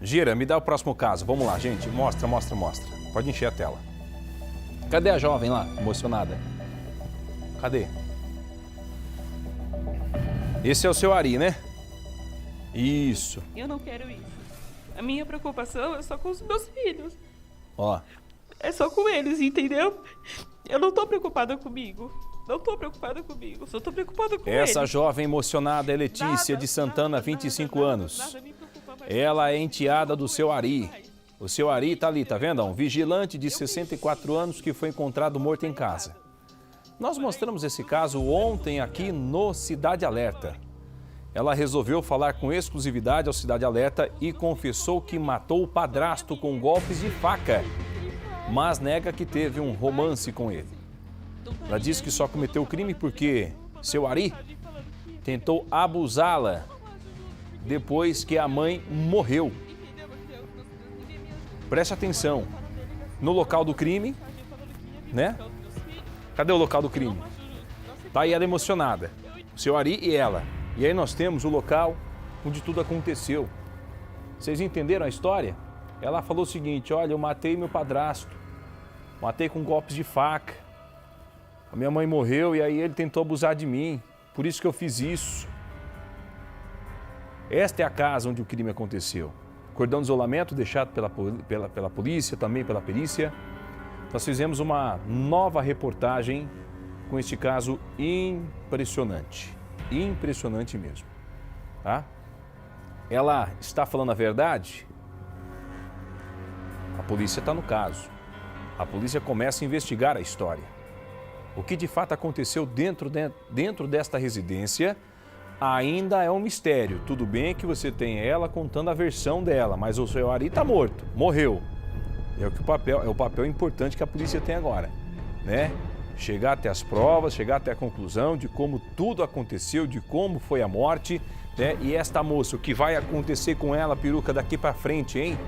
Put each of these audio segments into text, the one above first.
Gira, me dá o próximo caso. Vamos lá, gente. Mostra. Pode encher a tela. Cadê a jovem lá, emocionada? Cadê? Esse é o seu Ari, né? Isso. Eu não quero isso. A minha preocupação é só com os meus filhos. Ó. É só com eles, entendeu? Eu não tô preocupada comigo. Não tô preocupada comigo. Só tô preocupada com eles. Essa jovem emocionada é Letícia de Santana, 25 anos. Ela é enteada do seu Ari. O seu Ari tá ali, tá vendo? Um vigilante de 64 anos que foi encontrado morto em casa. Nós mostramos esse caso ontem aqui no Cidade Alerta. Ela resolveu falar com exclusividade ao Cidade Alerta e confessou que matou o padrasto com golpes de faca, mas nega que teve um romance com ele. Ela disse que só cometeu o crime porque seu Ari tentou abusá-la depois que a mãe morreu. Preste atenção, no local do crime, né? Cadê o local do crime? Tá aí ela emocionada, o seu Ari e ela. E aí nós temos o local onde tudo aconteceu. Vocês entenderam a história? Ela falou o seguinte, olha, eu matei meu padrasto, matei com golpes de faca. A minha mãe morreu e aí ele tentou abusar de mim, por isso que eu fiz isso. Esta é a casa onde o crime aconteceu. Cordão de isolamento deixado pela polícia, também pela perícia. Nós fizemos uma nova reportagem com este caso impressionante. Impressionante mesmo, tá? Ela está falando a verdade? A polícia está no caso. A polícia começa a investigar a história. O que de fato aconteceu dentro desta residência ainda é um mistério. Tudo bem que você tem ela contando a versão dela, mas o seu Ari está morto, morreu. É o papel importante que a polícia tem agora, né? Chegar até as provas, chegar até a conclusão de como tudo aconteceu, de como foi a morte, né? E esta moça, o que vai acontecer com ela, peruca, daqui para frente, hein?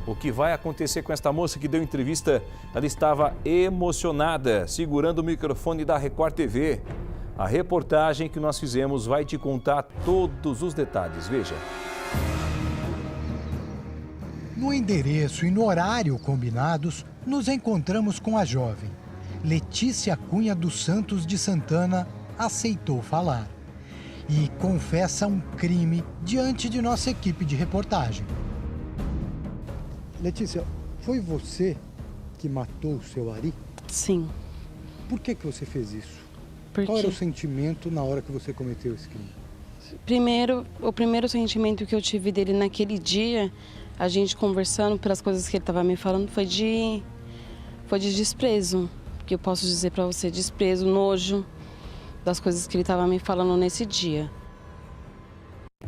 O que vai acontecer com esta moça que deu entrevista, ela estava emocionada, segurando o microfone da Record TV. A reportagem que nós fizemos vai te contar todos os detalhes, veja. No endereço e no horário combinados, nos encontramos com a jovem. Letícia Cunha dos Santos de Santana aceitou falar e confessa um crime diante de nossa equipe de reportagem. Letícia, foi você que matou o seu Ari? Sim. Por que você fez isso? Por Qual era o quê? sentimento na hora que você cometeu esse crime? O primeiro sentimento que eu tive dele naquele dia, a gente conversando pelas coisas que ele estava me falando, foi de desprezo. Que eu posso dizer para você, desprezo, nojo das coisas que ele estava me falando nesse dia.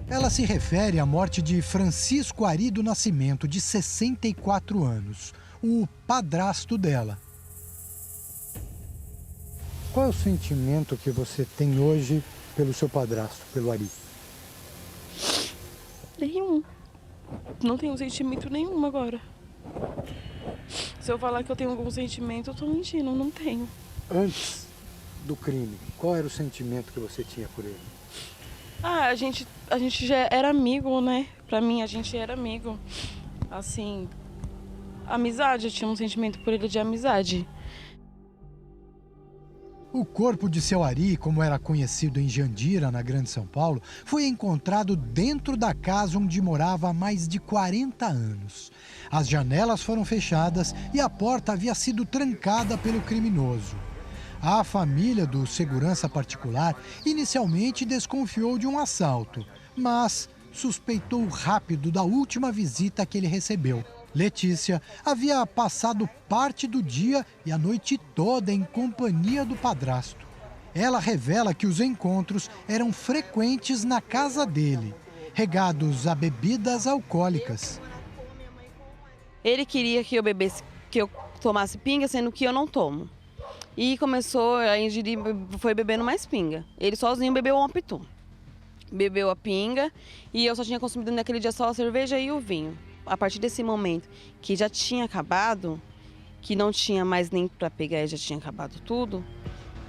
Ela se refere à morte de Francisco Ari do Nascimento, de 64 anos, o padrasto dela. Qual é o sentimento que você tem hoje pelo seu padrasto, pelo Ari? Nenhum. Não tenho sentimento nenhum agora. Se eu falar que eu tenho algum sentimento, eu tô mentindo, não tenho. Antes do crime, qual era o sentimento que você tinha por ele? Ah, a gente já era amigo, né? Pra mim, a gente era amigo. Assim, amizade, eu tinha um sentimento por ele de amizade. O corpo de seu Ari, como era conhecido em Jandira, na Grande São Paulo, foi encontrado dentro da casa onde morava há mais de 40 anos. As janelas foram fechadas e a porta havia sido trancada pelo criminoso. A família do segurança particular inicialmente desconfiou de um assalto, mas suspeitou rápido da última visita que ele recebeu. Letícia havia passado parte do dia e a noite toda em companhia do padrasto. Ela revela que os encontros eram frequentes na casa dele, regados a bebidas alcoólicas. Ele queria que eu tomasse pinga, sendo que eu não tomo. E começou a ingerir, foi bebendo mais pinga. Ele sozinho bebeu um pitu. Bebeu a pinga e eu só tinha consumido naquele dia só a cerveja e o vinho. A partir desse momento que já tinha acabado, que não tinha mais nem para pegar e já tinha acabado tudo,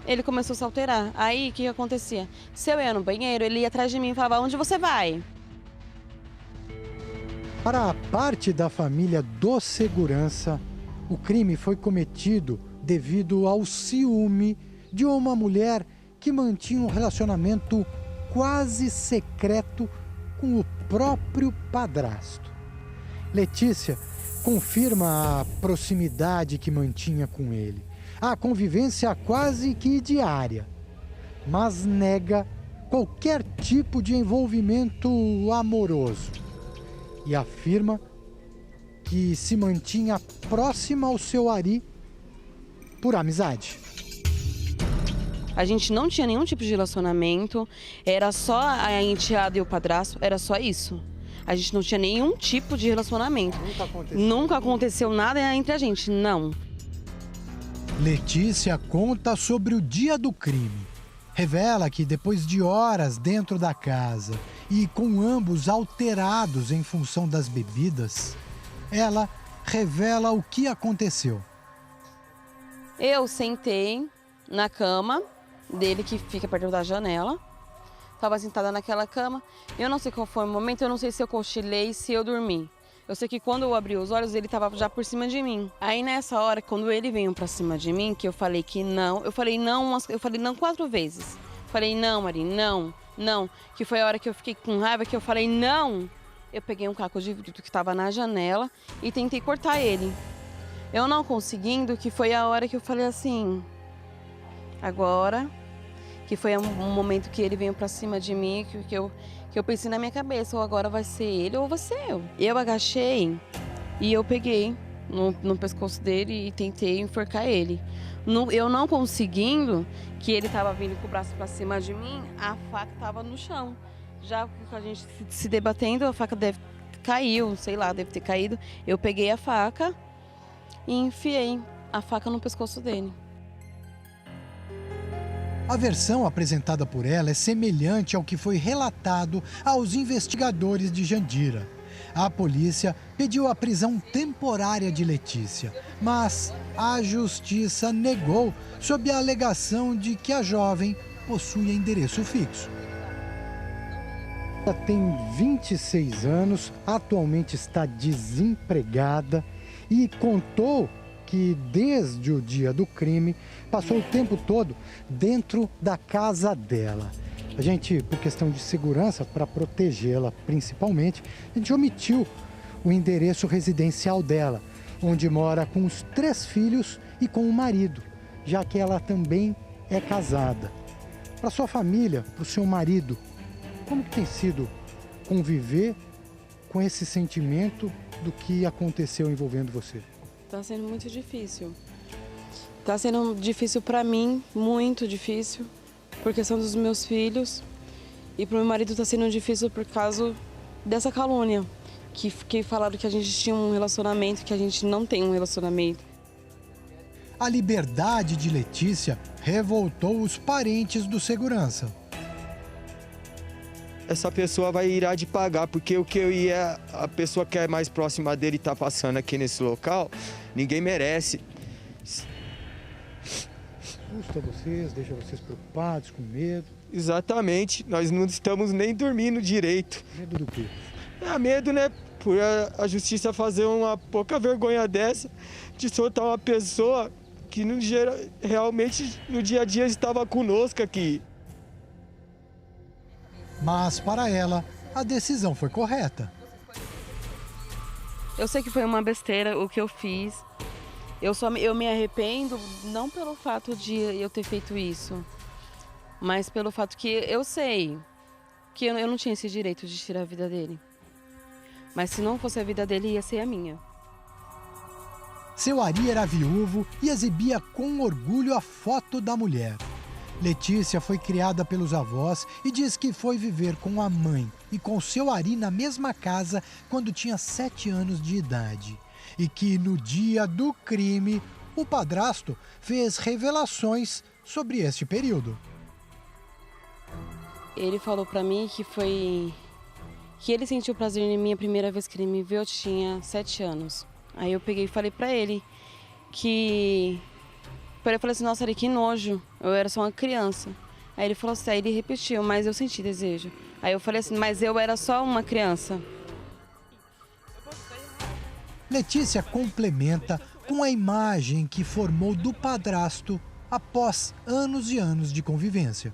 ele começou a se alterar. Aí, o que acontecia? Se eu ia no banheiro, ele ia atrás de mim e falava, onde você vai? Para parte da família do segurança, o crime foi cometido devido ao ciúme de uma mulher que mantinha um relacionamento quase secreto com o próprio padrasto. Letícia confirma a proximidade que mantinha com ele, a convivência quase que diária, mas nega qualquer tipo de envolvimento amoroso e afirma que se mantinha próxima ao seu Ari por amizade. A gente não tinha nenhum tipo de relacionamento, era só a enteada e o padrasto, era só isso. A gente não tinha nenhum tipo de relacionamento. Nunca aconteceu nada entre a gente, não. Letícia conta sobre o dia do crime. Revela que depois de horas dentro da casa e com ambos alterados em função das bebidas, ela revela o que aconteceu. Eu sentei na cama dele, que fica perto da janela. Estava sentada naquela cama. Eu não sei qual foi o momento, eu não sei se eu cochilei, se eu dormi. Eu sei que quando eu abri os olhos, ele estava já por cima de mim. Aí nessa hora, quando ele veio pra cima de mim, que eu falei que não, eu falei não 4 vezes. Falei não, Mari, não, não. Que foi a hora que eu fiquei com raiva, que eu falei não. Eu peguei um caco de vidro que estava na janela e tentei cortar ele. Eu não conseguindo, que foi a hora que eu falei assim, agora, que foi um momento que ele veio pra cima de mim, que eu pensei na minha cabeça, ou agora vai ser ele ou vai ser eu. Eu agachei e eu peguei no pescoço dele e tentei enforcar ele. Eu não conseguindo, que ele tava vindo com o braço pra cima de mim, a faca tava no chão. Já com a gente se debatendo, a faca caiu, sei lá, deve ter caído. Eu peguei a faca e enfiei a faca no pescoço dele. A versão apresentada por ela é semelhante ao que foi relatado aos investigadores de Jandira. A polícia pediu a prisão temporária de Letícia, mas a justiça negou sob a alegação de que a jovem possui endereço fixo. Ela tem 26 anos, atualmente está desempregada e contou que desde o dia do crime passou o tempo todo dentro da casa dela. A gente, por questão de segurança, para protegê-la principalmente, a gente omitiu o endereço residencial dela, onde mora com os 3 filhos e com o marido, já que ela também é casada. Para sua família, para o seu marido, como que tem sido conviver com esse sentimento do que aconteceu envolvendo você? Tá sendo muito difícil. Tá sendo difícil para mim, muito difícil, por questão dos meus filhos. E pro meu marido tá sendo difícil por causa dessa calúnia. Que falaram que a gente tinha um relacionamento, que a gente não tem um relacionamento. A liberdade de Letícia revoltou os parentes do segurança. Essa pessoa vai irá de pagar, porque o que eu ia, a pessoa que é mais próxima dele tá passando aqui nesse local, ninguém merece. Assusta vocês, deixa vocês preocupados, com medo. Exatamente, nós não estamos nem dormindo direito. Medo do quê? É medo, né? Por a justiça fazer uma pouca vergonha dessa, de soltar uma pessoa que realmente no dia a dia estava conosco aqui. Mas para ela, a decisão foi correta. Eu sei que foi uma besteira o que eu fiz. Eu me arrependo não pelo fato de eu ter feito isso, mas pelo fato que eu sei que eu não tinha esse direito de tirar a vida dele. Mas se não fosse a vida dele, ia ser a minha. Seu Ari era viúvo e exibia com orgulho a foto da mulher. Letícia foi criada pelos avós e diz que foi viver com a mãe e com seu Ari na mesma casa quando tinha 7 anos de idade. E que no dia do crime, o padrasto fez revelações sobre este período. Ele falou pra mim que ele sentiu prazer em mim a primeira vez que ele me viu, eu tinha 7 anos. Aí eu peguei e falei pra ele que... Eu falei assim, nossa, Ari, que nojo, eu era só uma criança. Aí ele falou assim, aí ele repetiu, mas eu senti desejo. Aí eu falei assim, mas eu era só uma criança. Letícia complementa com a imagem que formou do padrasto após anos e anos de convivência.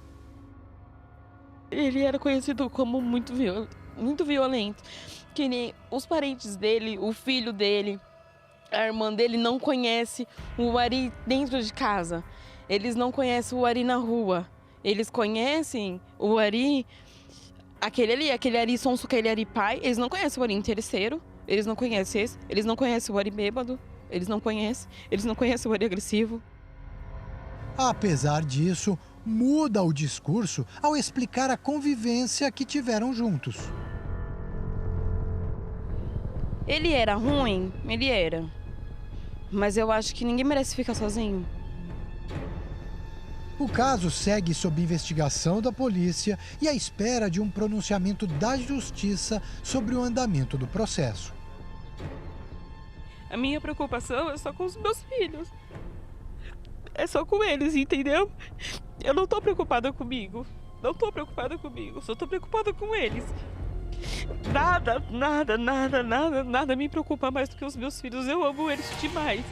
Ele era conhecido como muito violento. Que nem os parentes dele, o filho dele, a irmã dele não conhece o Ari dentro de casa. Eles não conhecem o Ari na rua. Eles conhecem o Ari, aquele Ari sonso, aquele Ari pai. Eles não conhecem o Ari interesseiro. Eles não conhecem esse. Eles não conhecem o Ari bêbado. Eles não conhecem o Ari agressivo. Apesar disso, muda o discurso ao explicar a convivência que tiveram juntos. Ele era ruim? Ele era. Mas eu acho que ninguém merece ficar sozinho. O caso segue sob investigação da polícia e à espera de um pronunciamento da justiça sobre o andamento do processo. A minha preocupação é só com os meus filhos. É só com eles, entendeu? Eu não tô preocupada comigo. Não tô preocupada comigo. Só tô preocupada com eles. Nada me preocupa mais do que os meus filhos. Eu amo eles demais.